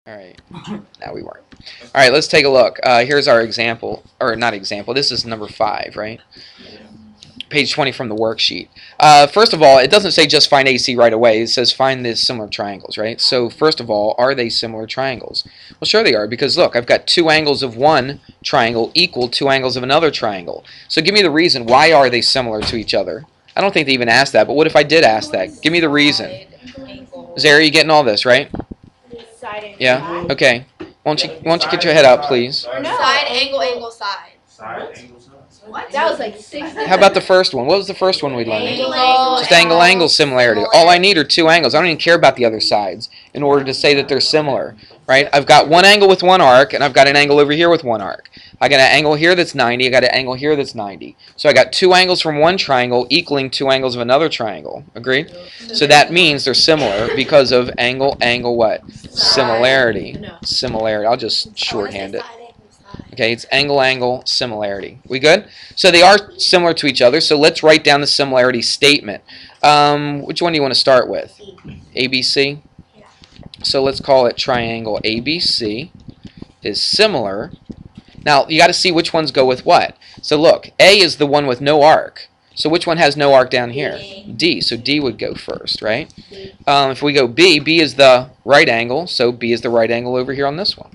All right. Now we weren't. All right, let's take a look. Here's our example, or not example. This is number 5, right? Page 20 from the worksheet. First of all, it doesn't say just find AC right away. It says find the similar triangles, right? So first of all, are they similar triangles? Well, sure they are, because look, I've got 2 angles of one triangle equal 2 angles of another triangle. So give me the reason. Why are they similar to each other? I don't think they even asked that, but what if I did ask that? Give me the reason. Zara, you getting all this, right? Yeah? Okay. Won't you get your head up, please? Or no. Side, angle, side. Side, angle, side. What? That was like 6. How about the first one? What was the first one we learned? Angle, Just angle similarity. All I need are 2 angles. I don't even care about the other sides in order to say that they're similar, right? I've got one angle with one arc, and I've got an angle over here with one arc. I got an angle here that's 90. I got an angle here that's 90. So I got 2 angles from one triangle equaling 2 angles of another triangle. Agreed? So that means they're similar because of angle, what? Similarity. Similarity. I'll just shorthand it. Okay, it's angle, similarity. We good? So they are similar to each other, so let's write down the similarity statement. Which one do you want to start with? ABC? So let's call it triangle ABC is similar. Now, you got to see which ones go with what. So look, A is the one with no arc. So which one has no arc down here? D. So D would go first, right? If we go B, B is the right angle, so B is the right angle over here on this one.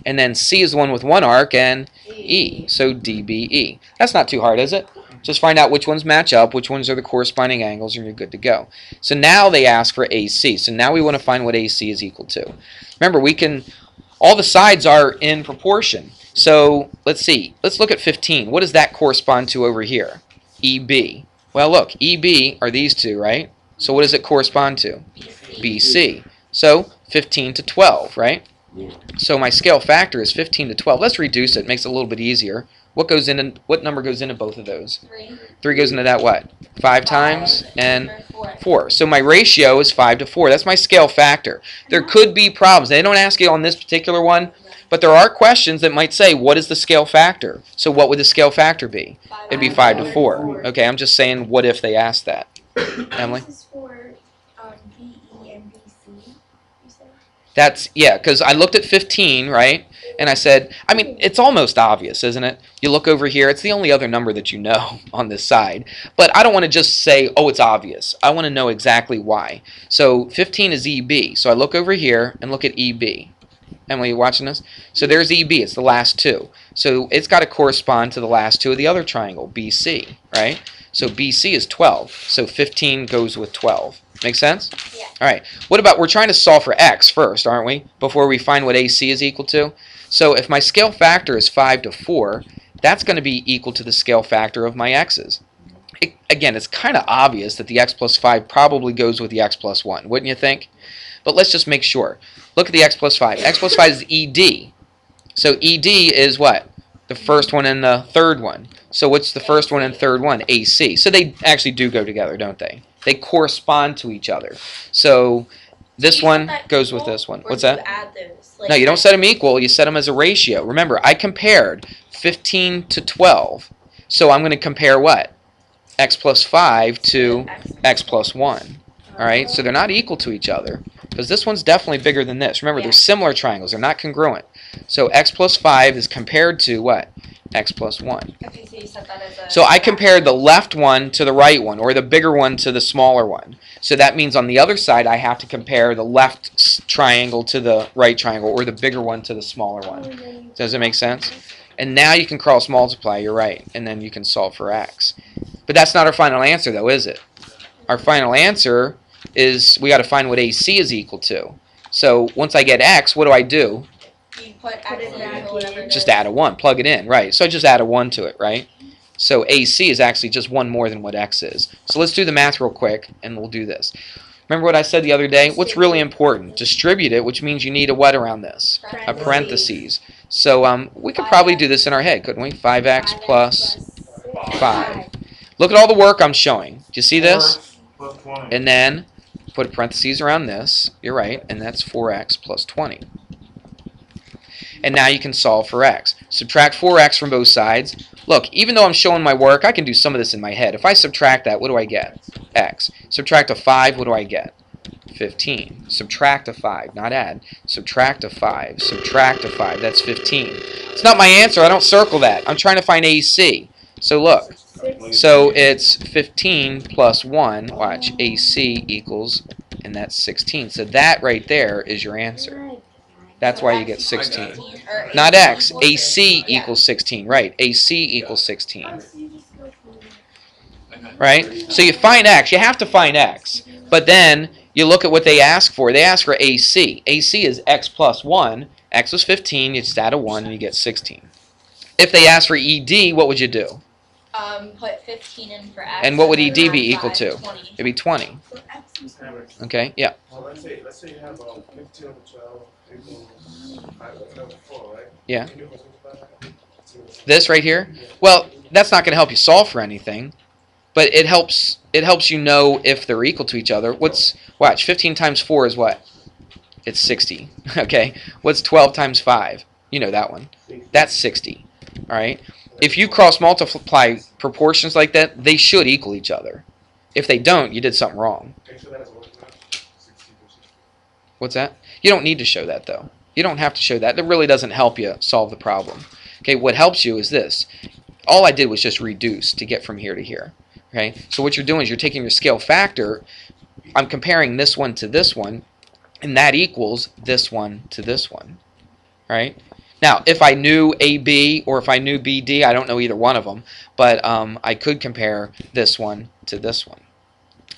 And then C is the one with one arc, and E, so DBE. That's not too hard, is it? Just find out which ones match up, which ones are the corresponding angles, and you're good to go. So now they ask for AC. So now we want to find what AC is equal to. Remember, all the sides are in proportion. So let's see. Let's look at 15. What does that correspond to over here? EB. Well, look, EB are these two, right? So what does it correspond to? BC. So 15 to 12, right? So my scale factor is 15 to 12. Let's reduce it. Makes it a little bit easier. What number goes into both of those? 3. 3 goes into that what? 5 times and 4. So my ratio is 5 to 4. That's my scale factor. There could be problems. They don't ask it on this particular one, but there are questions that might say, what is the scale factor? So what would the scale factor be? It'd be 5 to 4. Okay, I'm just saying, what if they asked that? Emily? This is for BE and BC, you said? That's, yeah, because I looked at 15, right? And I said, I mean, it's almost obvious, isn't it? You look over here, it's the only other number that you know on this side. But I don't want to just say, oh, it's obvious. I want to know exactly why. So 15 is EB. So I look over here and look at EB. Emily, you watching this? So there's EB. It's the last 2. So it's got to correspond to the last 2 of the other triangle, BC, right? So BC is 12. So 15 goes with 12. Make sense? Yeah. All right. What about, we're trying to solve for x first, aren't we? Before we find what AC is equal to. So if my scale factor is 5 to 4, that's going to be equal to the scale factor of my x's. Again, it's kind of obvious that the x plus 5 probably goes with the x plus 1, wouldn't you think? But let's just make sure. Look at the x plus 5. X plus 5 is ED. So ED is what? The first one and the third one. So what's the first one and third one? AC. So they actually do go together, don't they? They correspond to each other. So this one goes with this one. What's that? Add those? No, you don't set them equal. You set them as a ratio. Remember, I compared 15 to 12. So I'm going to compare what? X plus 5 to X plus 1. All right? So they're not equal to each other because this one's definitely bigger than this. Remember, they're similar triangles. They're not congruent. So X plus 5 is compared to what? X plus 1. Okay, so you set that as a... So I compared the left one to the right one, or the bigger one to the smaller one. So that means on the other side, I have to compare the left triangle to the right triangle, or the bigger one to the smaller one. Does it make sense? And now you can cross multiply, you're right, and then you can solve for x. But that's not our final answer, though, is it? Our final answer is we got to find what AC is equal to. So once I get x, what do? You put it in Just add a 1, plug it in, right? So I just add a 1 to it, right? So AC is actually just 1 more than what x is. So let's do the math real quick, and we'll do this. Remember what I said the other day? What's really important? Distribute it, which means you need a what around this? A parentheses. So we could probably do this in our head, couldn't we? 5x plus 5. Look at all the work I'm showing. Do you see this? And then put a parentheses around this. You're right, and that's 4x plus 20. And now you can solve for x. Subtract 4x from both sides. Look, even though I'm showing my work, I can do some of this in my head. If I subtract that, what do I get? X. Subtract a 5, what do I get? 15. Subtract a 5, not add. Subtract a 5. Subtract a 5. That's 15. It's not my answer. I don't circle that. I'm trying to find AC. So look. So it's 15 plus 1. Watch. AC equals, and that's 16. So that right there is your answer. That's why you get 16. Not X. AC equals 16. Right. AC equals 16. Right? So you find X. You have to find X. But then you look at what they ask for. They ask for AC. AC is X plus 1. X was 15. You just add a 1 and you get 16. If they ask for ED, what would you do? Put 15 in for X. And what would ED then be equal add to? 20. It'd be 20. Okay, yeah. Well, let's say you have 15 over 12 equals 5 over 4, right? Yeah. Can you multiply that? This right here? Well, that's not going to help you solve for anything, but it helps you know if they're equal to each other. Watch, 15 times 4 is what? It's 60. Okay. What's 12 times 5? You know that one. That's 60. All right. If you cross multiply proportions like that, they should equal each other. If they don't, you did something wrong. What's that? You don't need to show that, though. You don't have to show that. It really doesn't help you solve the problem. Okay, what helps you is this. All I did was just reduce to get from here to here. Okay, so what you're doing is you're taking your scale factor. I'm comparing this one to this one, and that equals this one to this one. All right? Now, if I knew AB or if I knew BD, I don't know either one of them, but I could compare this one to this one.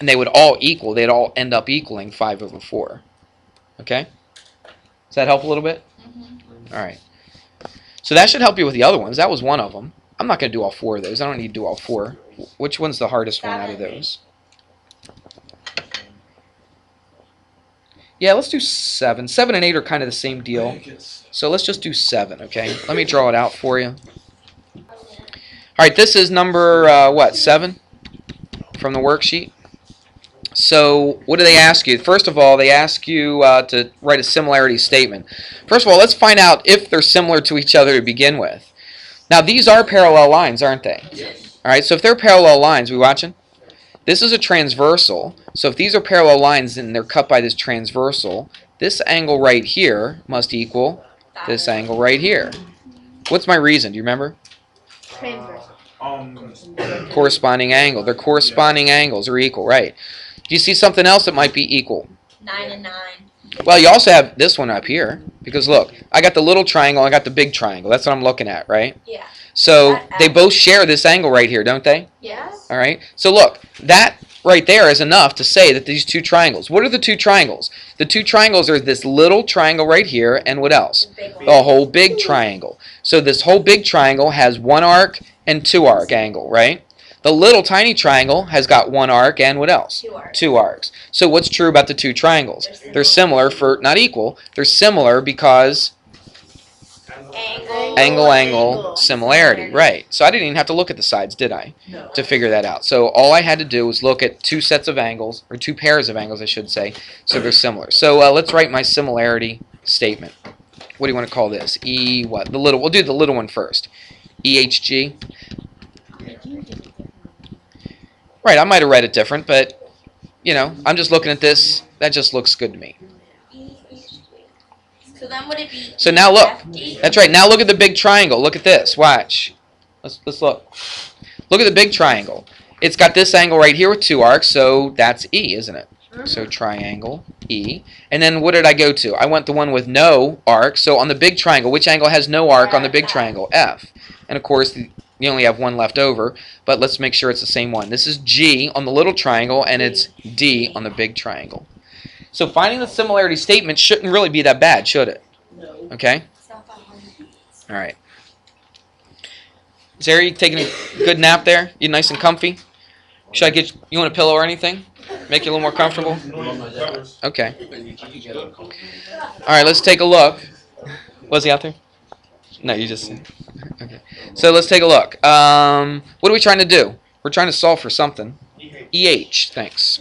And they would all equal. They'd all end up equaling 5 over 4. Okay? Does that help a little bit? Mm-hmm. All right. So that should help you with the other ones. That was one of them. I'm not going to do all 4 of those. I don't need to do all 4. Which one's the hardest one out of those? Yeah, let's do 7. 7 and 8 are kind of the same deal. So let's just do 7, okay? Let me draw it out for you. All right, this is number, 7 from the worksheet. So what do they ask you? First of all, they ask you to write a similarity statement. First of all, let's find out if they're similar to each other to begin with. Now, these are parallel lines, aren't they? Yes. All right, so if they're parallel lines, we watching? This is a transversal. So if these are parallel lines and they're cut by this transversal, this angle right here must equal this angle right here. What's my reason? Do you remember? Transversal. Corresponding angle. Their corresponding angles are equal, right? Do you see something else that might be equal? 9 and 9. Well, you also have this one up here. Because look, I got the little triangle, I got the big triangle. That's what I'm looking at, right? Yeah. So they both share this angle right here, don't they? Yes. All right. So look, that right there is enough to say that these two triangles. What are the two triangles? The two triangles are this little triangle right here, and what else? The whole big triangle. So this whole big triangle has 1 arc and 2 arc angle, right? The little tiny triangle has got 1 arc and what else? 2 arcs. 2 arcs. So what's true about the two triangles? They're similar for, not equal, they're similar because angle, similarity. Right. So I didn't even have to look at the sides, did I? No. To figure that out. So all I had to do was look at 2 sets of angles, or 2 pairs of angles, I should say, so they're similar. So let's write my similarity statement. What do you want to call this? E what? The little. We'll do the little one first. EHG. Right, I might have read it different, but, you know, I'm just looking at this. That just looks good to me. So then would it be So now look. EFD? That's right. Now look at the big triangle. Look at this. Watch. Let's look. Look at the big triangle. It's got this angle right here with 2 arcs, so that's E, isn't it? So triangle, E. And then what did I go to? I went the one with no arc. So on the big triangle, which angle has no arc on the big triangle? F. And of course, you only have 1 left over, but let's make sure it's the same one. This is G on the little triangle, and it's D on the big triangle. So finding the similarity statement shouldn't really be that bad, should it? No. Okay? It's not that hard. All right. Zary, you taking a good nap there? You nice and comfy? Should I get you want a pillow or anything? Make you a little more comfortable? Okay. All right, let's take a look. Was he out there? No, you just... Okay. So let's take a look. What are we trying to do? We're trying to solve for something. EH, thanks.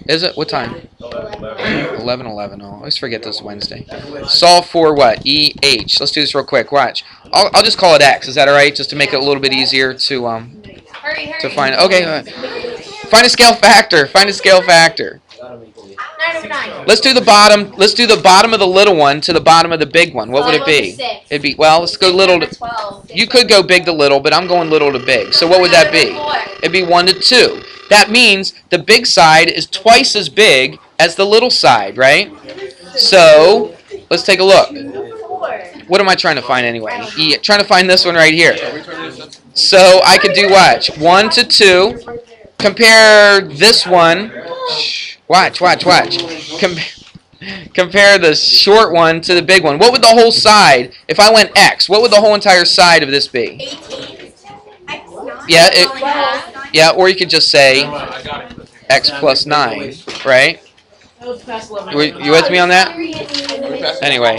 Is it? What time? 11:11. Oh, I always forget this Wednesday. Solve for what? EH. Let's do this real quick. Watch. I'll just call it X. Is that all right? Just to make it a little bit easier to Hurry. find. Okay. Find a scale factor. Find a scale factor. 909. Let's do the bottom. Let's do the bottom of the little one to the bottom of the big one. What would it be? It'd be, well, let's go little to, 12. you could go big to little, but I'm going little to big. So what would that be? It'd be 1 to 2. That means the big side is twice as big as the little side, right? So let's take a look. What am I trying to find anyway? Trying to find this one right here. So I could do what? 1 to 2. Compare this one. Watch. Compare the short one to the big one. What would the whole side, if I went X, what would the whole entire side of this be? 18. Yeah, or you could just say X plus 9, right? You with me on that? Anyway.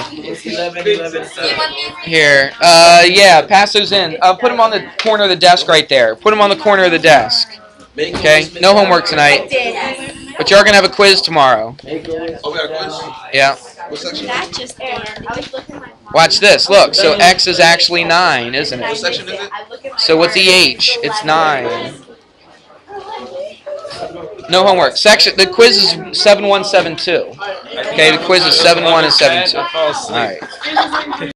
Here. Yeah, pass those in. Put them on the corner of the desk right there. Put them on the corner of the desk. Okay? No homework tonight. But you are going to have a quiz tomorrow. Oh, we got a quiz? Yeah. What section? That just ended. Watch this. Look, so X is actually 9, isn't What it? section is it? So what's the H? It's 9. No homework. The quiz is 7172. Okay, the quiz is 71 and 72. All right.